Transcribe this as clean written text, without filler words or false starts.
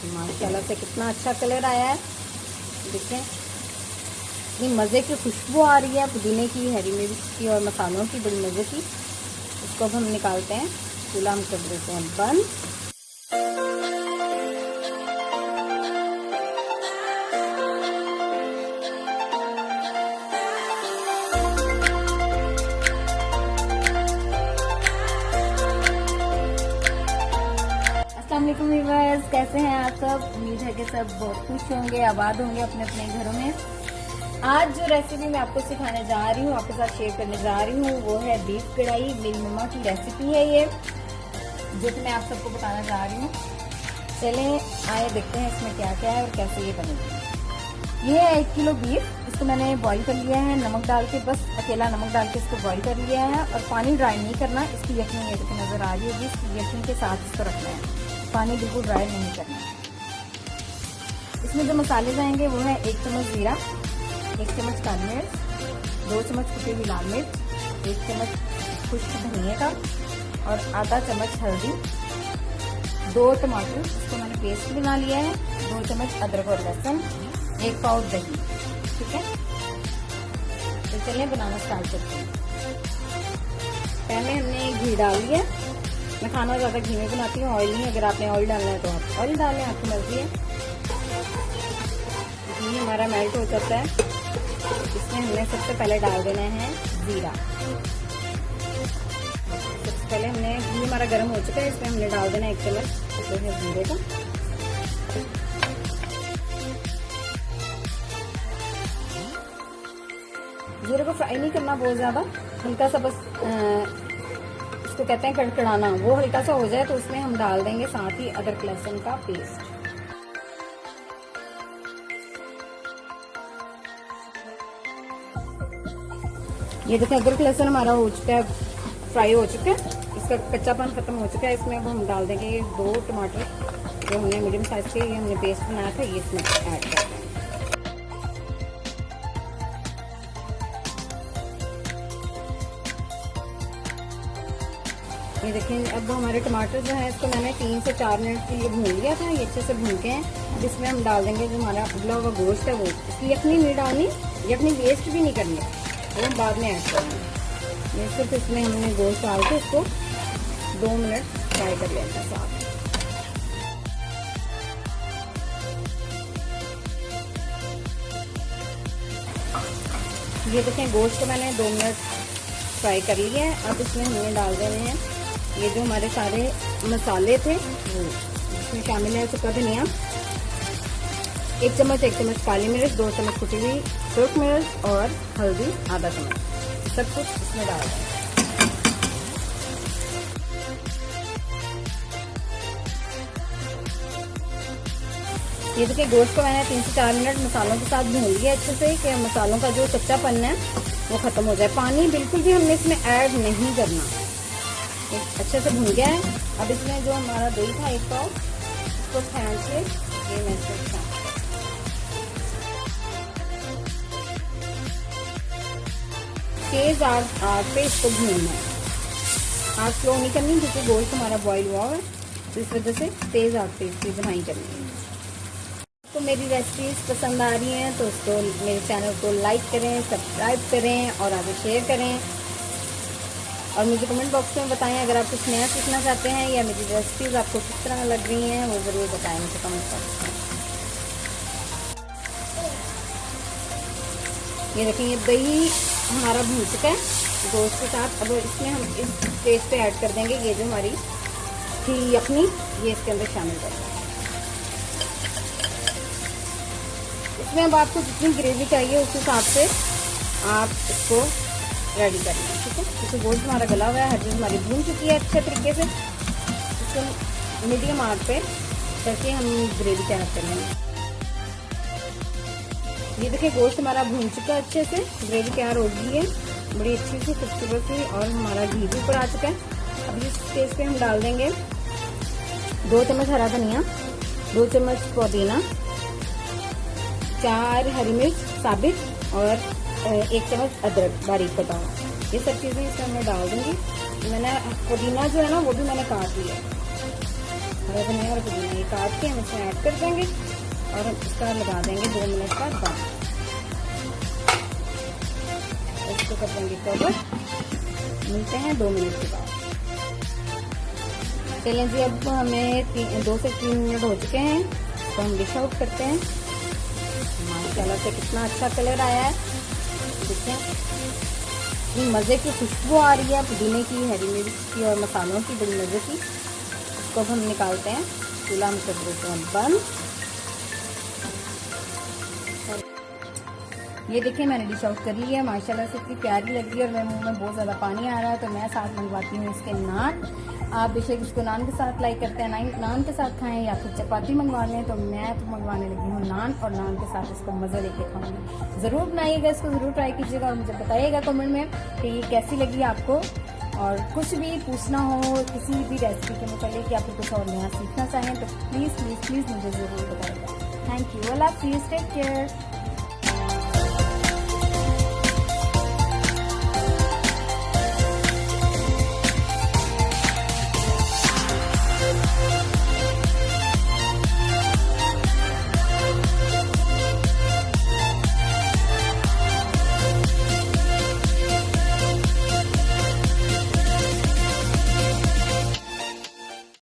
माशाल्लाह से कितना अच्छा कलर आया है। देखें इतनी मज़े की खुशबू आ रही है पुदीने की, हरी मिर्च की और मसालों की, बड़ी मज़े की। इसको अब हम निकालते हैं, चूल्हा हम कर देते हैं बंद। अस्सलाम वालेकुम व्यूअर्स, कैसे हैं आप सब? उम्मीद है कि सब बहुत खुश होंगे, आबाद होंगे अपने अपने घरों में। आज जो रेसिपी मैं आपको सिखाने जा रही हूँ, आपके साथ शेयर करने जा रही हूँ, वो है बीफ कढ़ाई। मेरी मम्मा की रेसिपी है ये, जो कि मैं आप सबको बताना जा रही हूँ। चलें आए देखते हैं इसमें क्या क्या है और कैसे ये बनेगी। ये है 1 किलो बीफ। इसको मैंने बॉईल कर लिया है नमक डाल के, बस अकेला नमक डाल के इसको बॉईल कर लिया है। और पानी ड्राई नहीं करना, इसकी यखनी ये नजर आ रही होगी, इसकी यखनी के साथ इसको रखना है, पानी बिल्कुल ड्राई नहीं करना। इसमें जो मसाले जाएंगे वो है 1 चम्मच जीरा, 1 चम्मच काली मिर्च, 2 चम्मच कुटी हुई लाल मिर्च, 1 चम्मच खुश्क धनिया का और आधा चम्मच हल्दी, 2 टमाटर, इसको मैंने पेस्ट बना लिया है, 2 चम्मच अदरक और लहसुन, 1 पाव दही। ठीक है, तो चलिए बनाना स्टार्ट करते हैं। पहले हमने घी डाल लिया। मैं खाना ज़्यादा घी में बनाती हूँ, ऑयल नहीं। अगर आपने ऑयल डालना है तो आप ऑयल डालें, आपकी मर्जी है। घी हमारा मेल्ट हो जाता है, इसमें हमने सबसे पहले डाल देना है जीरा। सबसे पहले हमने घी हमारा गर्म हो चुका है, इसमें हमने डाल देना 1 चम्मच जो है जीरे का। जीरे को फ्राई नहीं करना बहुत ज्यादा, हल्का सा बस इसको कहते हैं कड़कड़ाना, वो हल्का सा हो जाए तो उसमें हम डाल देंगे साथ ही अदरक लहसुन का पेस्ट। ये देखिए अदरक लहसुन हमारा हो चुका है, फ्राई हो चुका है, इसका कच्चापन खत्म हो चुका है। इसमें अब हम डाल देंगे 2 टमाटर जो हमने मीडियम साइज के, ये हमने पेस्ट बनाया था, ये इसमें ऐड कर देंगे। ये देखें अब हमारे टमाटर जो है, इसको मैंने 3 से 4 मिनट के लिए भून लिया था, ये अच्छे से भून के हैं। अब इसमें हम डाल देंगे जो हमारा उबला हुआ गोश्त है, वो इसकी यखनी नहीं डालनी, यखनी वेस्ट भी नहीं करनी, वो हम बाद में ऐड करेंगे। ये सिर्फ इसमें हमने गोश्त डाल के इसको 2 मिनट फ्राई कर लिया था साथ। ये देखें गोश्त को मैंने 2 मिनट फ्राई कर लिया है। अब इसमें हमने डाल देने हैं ये जो हमारे सारे मसाले थे, वो इसमें शामिल है। सूखा धनिया 1 चम्मच काली मिर्च, 2 चम्मच कुटी हुई सूख मिर्च और हल्दी आधा चम्मच, सब कुछ इसमें डाल दें। ये देखिए गोश्त को मैंने 3 से 4 मिनट मसालों के साथ भून लिया अच्छे से, कि मसालों का जो कच्चापन है वो खत्म हो जाए। पानी बिल्कुल भी हमने इसमें ऐड नहीं करना, अच्छे से भून गया है। अब इसमें जो हमारा दही था 1 पाव, इसको छान के ये मैं इसको तेज आग पे इसको भूनना है, आग स्लो नहीं करनी क्योंकि गोश्त हमारा बॉईल हुआ है, तो इस वजह से तेज आग पे इसकी बुनाई करनी है। तो मेरी रेसिपीज पसंद आ रही हैं तो उसको मेरे चैनल को लाइक करें, सब्सक्राइब करें और आगे शेयर करें। और मुझे कमेंट बॉक्स में बताएं अगर आप कुछ नया सीखना चाहते हैं या मेरी रेसिपीज आपको किस तरह लग रही हैं, वो ज़रूर बताएं मुझे कमेंट बॉक्स में। ये देखिए ये दही हमारा भून चुका है गोश्त के साथ। अब इसमें हम इस स्टेज पे ऐड कर देंगे ये जो हमारी थी यखनी, ये इसके अंदर शामिल कर देंगे। इसमें अब आपको जितनी ग्रेवी चाहिए उस हिसाब से आप इसको रेडी कर लें। ठीक है, क्योंकि गोश्त हमारा गला हुआ है, हर चीज़ हमारी भून चुकी है अच्छे तरीके से। इसको मीडियम आग पे करके हम ग्रेवी तैयार कर लेंगे। ये देखिए गोश्त हमारा भून चुका है अच्छे से, ग्रेवी तैयार हो गई है बड़ी अच्छी सी खूबसूरत सी, और हमारा घी भी ऊपर आ चुका है। अब इस स्टेज पे हम डाल देंगे 2 चम्मच हरा धनिया, 2 चम्मच पुदीना, 4 हरी मिर्च साबित और 1 चम्मच अदरक बारीक कटा हुआ। ये सब चीज़ें इसमें मैं डाल दूंगी। मैंने पुदीना जो है ना वो भी मैंने काट लिया, हरा धनिया और पुदीना ये काट के हम इसमें ऐड कर देंगे और इसका लगा देंगे 2 मिनट का दम। इसको कर देंगे कवर। मिलते हैं 2 मिनट के बाद। चलें जी, अब हमें 2 से 3 मिनट हो चुके हैं, तो हम डिश आउट करते हैं। माशाल्लाह से कितना अच्छा कलर आया है, देखें मज़े की खुशबू आ रही है पुदीने की, हरी मिर्च की और मसालों की, बड़ी मज़े की। इसको हम निकालते हैं, चूल्हा हम कर देते हैं बंद। ये देखिए मैंने डिश आउट कर ली है, माशाल्लाह से इतनी प्यारी लग रही है और मेरे मुंह में बहुत ज़्यादा पानी आ रहा है। तो मैं साथ मंगवाती हूँ इसके नान। आप बेशक इसको नान के साथ लाइक करते हैं, नान के साथ खाएं या फिर चपाती मंगवा लें, तो मैं तो मंगवाने लगी हूँ नान, और नान के साथ इसको मज़े लेके खाऊंगी। ज़रूर बनाइएगा, इसको ज़रूर ट्राई कीजिएगा और मुझे बताइएगा कमेंट में कि ये कैसी लगी आपको। और कुछ भी पूछना हो किसी भी रेसिपी के मुताबिक या फिर कुछ और नया सीखना चाहें तो प्लीज़ प्लीज़ प्लीज़ मुझे ज़रूर बताइएगा। थैंक यू, अल्लाह हाफ़िज़, टेक केयर।